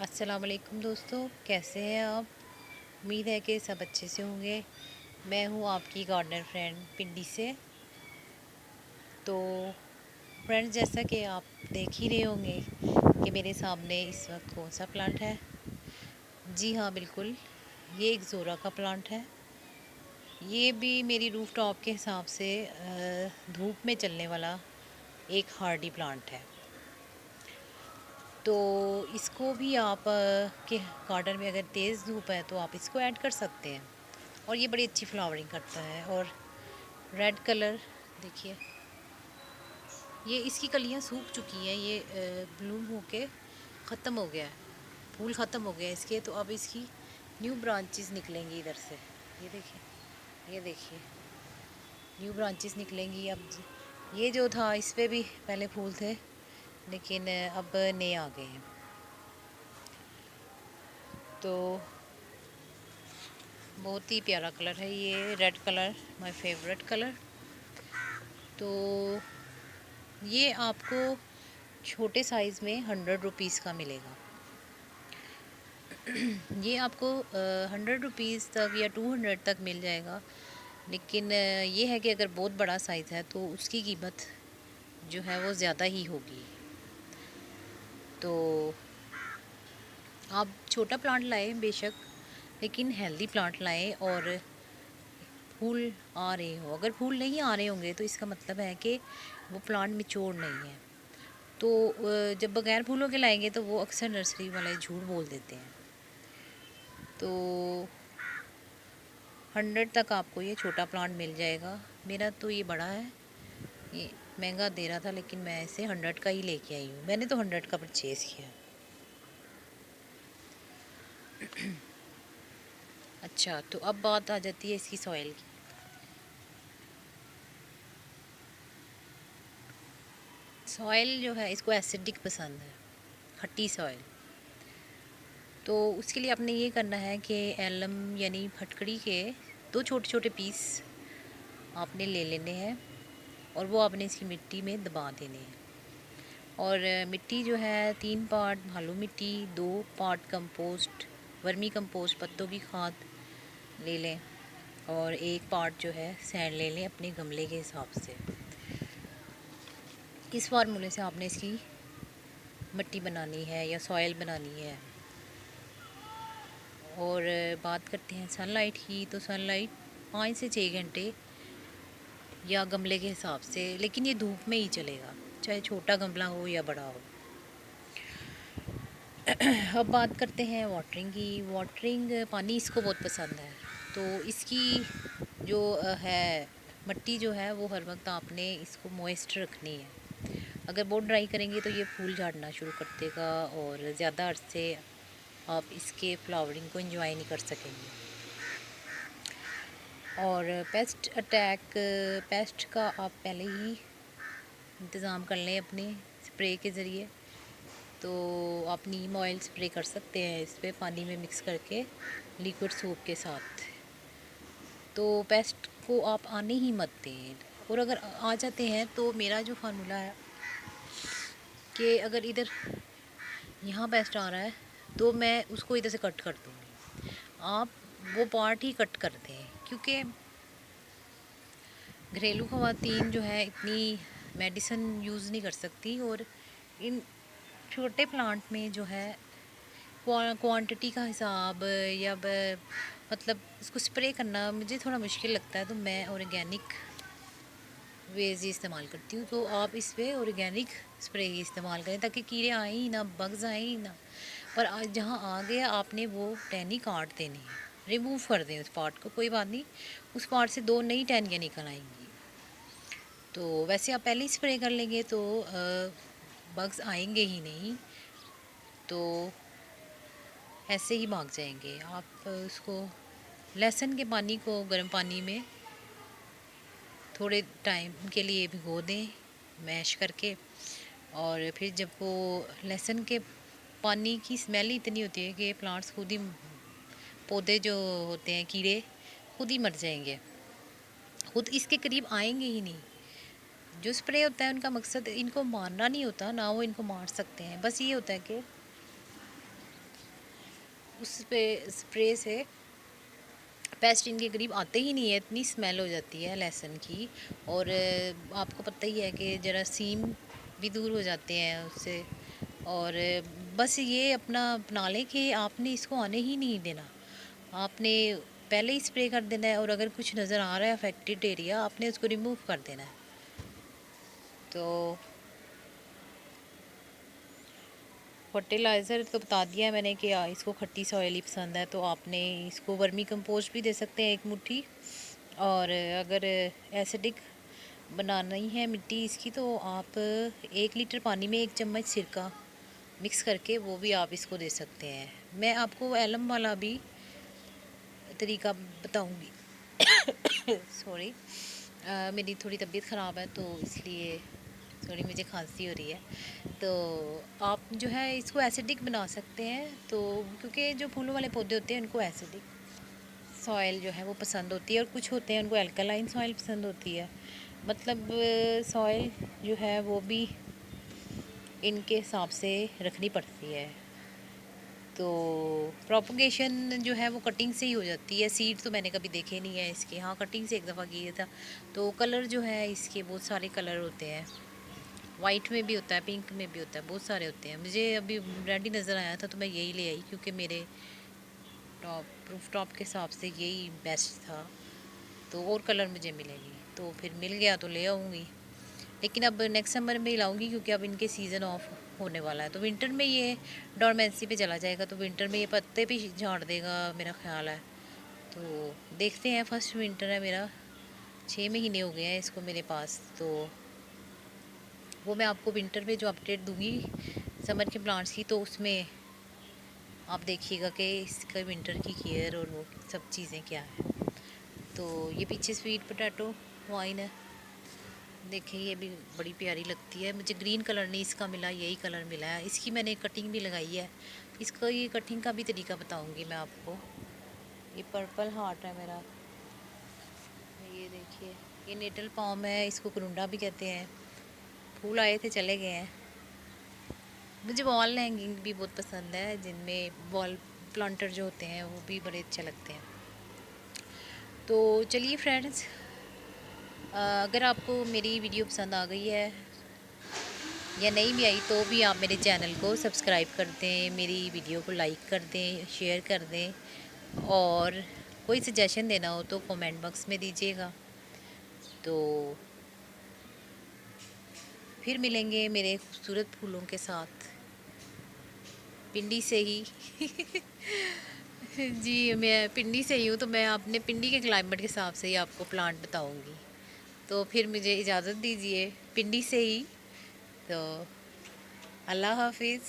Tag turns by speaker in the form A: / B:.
A: अस्सलाम वालेकुम दोस्तों, कैसे हैं आप। उम्मीद है कि सब अच्छे से होंगे। मैं हूँ आपकी गार्डनर फ्रेंड पिंडी से। तो फ्रेंड्स, जैसा कि आप देख ही रहे होंगे कि मेरे सामने इस वक्त कौन सा प्लांट है। जी हाँ, बिल्कुल, ये एक ज़ोरा का प्लांट है। ये भी मेरी रूफ टॉप के हिसाब से धूप में चलने वाला एक हार्डी प्लांट है। तो इसको भी आप के गार्डन में अगर तेज़ धूप है तो आप इसको ऐड कर सकते हैं। और ये बड़ी अच्छी फ्लावरिंग करता है। और रेड कलर देखिए, ये इसकी कलियां सूख चुकी हैं, ये ब्लूम होके ख़त्म हो गया है, फूल ख़त्म हो गया है इसके। तो अब इसकी न्यू ब्रांचेस निकलेंगी इधर से। ये देखिए, ये देखिए, न्यू ब्रांचेस निकलेंगी। अब ये जो था इस पे भी पहले फूल थे, लेकिन अब नए आ गए हैं। तो बहुत ही प्यारा कलर है ये red colour, my favourite colour. तो ये आपको छोटे साइज़ में 100 रुपीज़ का मिलेगा। ये आपको 100 रुपीज़ तक या 200 तक मिल जाएगा। लेकिन ये है कि अगर बहुत बड़ा साइज़ है तो उसकी कीमत जो है वो ज़्यादा ही होगी। तो आप छोटा प्लांट लाएं बेशक, लेकिन हेल्दी प्लांट लाएं। और फूल आ रहे हो, अगर फूल नहीं आ रहे होंगे तो इसका मतलब है कि वो प्लांट मैच्योर नहीं है। तो जब बगैर फूलों के लाएंगे तो वो अक्सर नर्सरी वाले झूठ बोल देते हैं। तो 100 तक आपको ये छोटा प्लांट मिल जाएगा। मेरा तो ये बड़ा है, ये महंगा दे रहा था, लेकिन मैं इसे 100 का ही लेके आई हूँ। मैंने तो 100 का परचेज़ किया। अच्छा, तो अब बात आ जाती है इसकी सॉइल की। सॉइल जो है इसको एसिडिक पसंद है, खट्टी सॉइल। तो उसके लिए आपने ये करना है कि एलम यानी फटकड़ी के दो छोटे छोटे पीस आपने ले लेने हैं और वो आपने इसकी मिट्टी में दबा देने हैं। और मिट्टी जो है 3 पार्ट भालू मिट्टी, 2 पार्ट कंपोस्ट वर्मी कंपोस्ट पत्तों की खाद ले लें, और 1 पार्ट जो है सैंड ले लें अपने गमले के हिसाब से। इस फार्मूले से आपने इसकी मिट्टी बनानी है या सॉइल बनानी है। और बात करते हैं सनलाइट की, तो सनलाइट 5 से 6 घंटे या गमले के हिसाब से, लेकिन ये धूप में ही चलेगा, चाहे छोटा गमला हो या बड़ा हो। अब बात करते हैं वाटरिंग की। वाटरिंग पानी इसको बहुत पसंद है। तो इसकी जो है मिट्टी जो है वो हर वक्त आपने इसको मॉइस्ट रखनी है। अगर बहुत ड्राई करेंगे तो ये फूल झाड़ना शुरू कर देगा और ज़्यादा अरसे आप इसके फ्लावरिंग को एंजॉय नहीं कर सकेंगे। और पेस्ट का आप पहले ही इंतज़ाम कर लें अपने स्प्रे के ज़रिए। तो आप नीम ऑयल स्प्रे कर सकते हैं इस पर पानी में मिक्स करके लिक्विड सोप के साथ। तो पेस्ट को आप आने ही मत दें। और अगर आ जाते हैं तो मेरा जो फार्मूला है कि अगर इधर यहाँ पेस्ट आ रहा है तो मैं उसको इधर से कट कर दूँगी। आप वो पार्ट ही कट कर दें, क्योंकि घरेलू ख़वातीन जो है इतनी मेडिसिन यूज़ नहीं कर सकती। और इन छोटे प्लांट में जो है क्वांटिटी का हिसाब या मतलब इसको स्प्रे करना मुझे थोड़ा मुश्किल लगता है। तो मैं ऑर्गेनिक वेज ही इस्तेमाल करती हूँ। तो आप इस पे ऑर्गेनिक स्प्रे ही इस्तेमाल करें ताकि कीड़े आए ही ना, बग्स आए ही ना। पर आज जहाँ आ गया आपने वो टहनी काट देनी है, रिमूव कर दें उस पार्ट को, कोई बात नहीं, उस पार्ट से 2 नई टहनियाँ निकल आएंगी। तो वैसे आप पहले ही स्प्रे कर लेंगे तो बग्स आएंगे ही नहीं, तो ऐसे ही भाग जाएंगे। आप उसको लहसुन के पानी को गर्म पानी में थोड़े टाइम के लिए भिगो दें मैश करके। और फिर जब वो लहसुन के पानी की स्मेल ही इतनी होती है कि प्लांट्स खुद ही, पौधे जो होते हैं कीड़े खुद ही मर जाएंगे, खुद इसके करीब आएंगे ही नहीं। जो स्प्रे होता है उनका मकसद इनको मारना नहीं होता, ना वो इनको मार सकते हैं, बस ये होता है कि उस पे स्प्रे से पेस्ट इनके करीब आते ही नहीं है, इतनी स्मेल हो जाती है लहसुन की। और आपको पता ही है कि जरासीम भी दूर हो जाते हैं उससे। और बस ये अपना अपना लें कि आपने इसको आने ही नहीं देना, आपने पहले ही स्प्रे कर देना है। और अगर कुछ नज़र आ रहा है अफेक्टेड एरिया, आपने उसको रिमूव कर देना है। तो फर्टिलाइज़र तो बता दिया है मैंने कि इसको खट्टी सॉइल ही पसंद है, तो आपने इसको वर्मी कंपोस्ट भी दे सकते हैं 1 मुट्ठी। और अगर एसिडिक बनानी है मिट्टी इसकी, तो आप 1 लीटर पानी में 1 चम्मच सिरका मिक्स करके वो भी आप इसको दे सकते हैं। मैं आपको एलम वाला भी तरीका बताऊंगी। सॉरी, मेरी थोड़ी तबीयत ख़राब है, तो इसलिए थोड़ी मुझे खांसी हो रही है। तो आप जो है इसको एसिडिक बना सकते हैं। तो क्योंकि जो फूलों वाले पौधे होते हैं उनको एसिडिक सॉइल जो है वो पसंद होती है, और कुछ होते हैं उनको अल्कलाइन सॉइल पसंद होती है। मतलब सॉइल जो है वो भी इनके हिसाब से रखनी पड़ती है। तो प्रोपगेशन जो है वो कटिंग से ही हो जाती है। सीड तो मैंने कभी देखे नहीं है इसके, हाँ कटिंग से एक दफ़ा किया था। तो कलर जो है इसके बहुत सारे कलर होते हैं, वाइट में भी होता है, पिंक में भी होता है, बहुत सारे होते हैं। मुझे अभी रेड ही नज़र आया था तो मैं यही ले आई, क्योंकि मेरे रूफ टॉप के हिसाब से यही बेस्ट था। तो और कलर मुझे मिलेंगी, तो फिर मिल गया तो ले आऊँगी। लेकिन अब नेक्स्ट समर में ही लाऊंगी, क्योंकि अब इनके सीज़न ऑफ होने वाला है। तो विंटर में ये डोरमेंसी पे चला जाएगा, तो विंटर में ये पत्ते भी झाड़ देगा मेरा ख्याल है। तो देखते हैं, फर्स्ट विंटर है मेरा, 6 महीने हो गए हैं इसको मेरे पास। तो वो मैं आपको विंटर में जो अपडेट दूंगी समर के प्लांट्स की, तो उसमें आप देखिएगा कि इसका विंटर की केयर और वो सब चीज़ें क्या है। तो ये पीछे स्वीट पोटैटो वाइन है, देखिए ये भी बड़ी प्यारी लगती है। मुझे ग्रीन कलर नहीं इसका मिला, यही कलर मिला है। इसकी मैंने कटिंग भी लगाई है, इसका ये कटिंग का भी तरीका बताऊंगी मैं आपको। ये पर्पल हार्ट है मेरा, ये देखिए ये नेटल पॉम है, इसको करुंडा भी कहते हैं। फूल आए थे चले गए हैं। मुझे वॉल हैंगिंग भी बहुत पसंद है, जिनमें वॉल प्लांटर जो होते हैं वो भी बड़े अच्छे लगते हैं। तो चलिए फ्रेंड्स, अगर आपको मेरी वीडियो पसंद आ गई है या नहीं भी आई, तो भी आप मेरे चैनल को सब्सक्राइब कर दें, मेरी वीडियो को लाइक कर दें, शेयर कर दें। और कोई सजेशन देना हो तो कमेंट बॉक्स में दीजिएगा। तो फिर मिलेंगे मेरे खूबसूरत फूलों के साथ, पिंडी से ही। जी मैं पिंडी से ही हूँ, तो मैं अपने पिंडी के क्लाइमेट के हिसाब से ही आपको प्लांट बताऊँगी। तो फिर मुझे इजाज़त दीजिए पिंडी से ही। तो अल्लाह हाफिज़।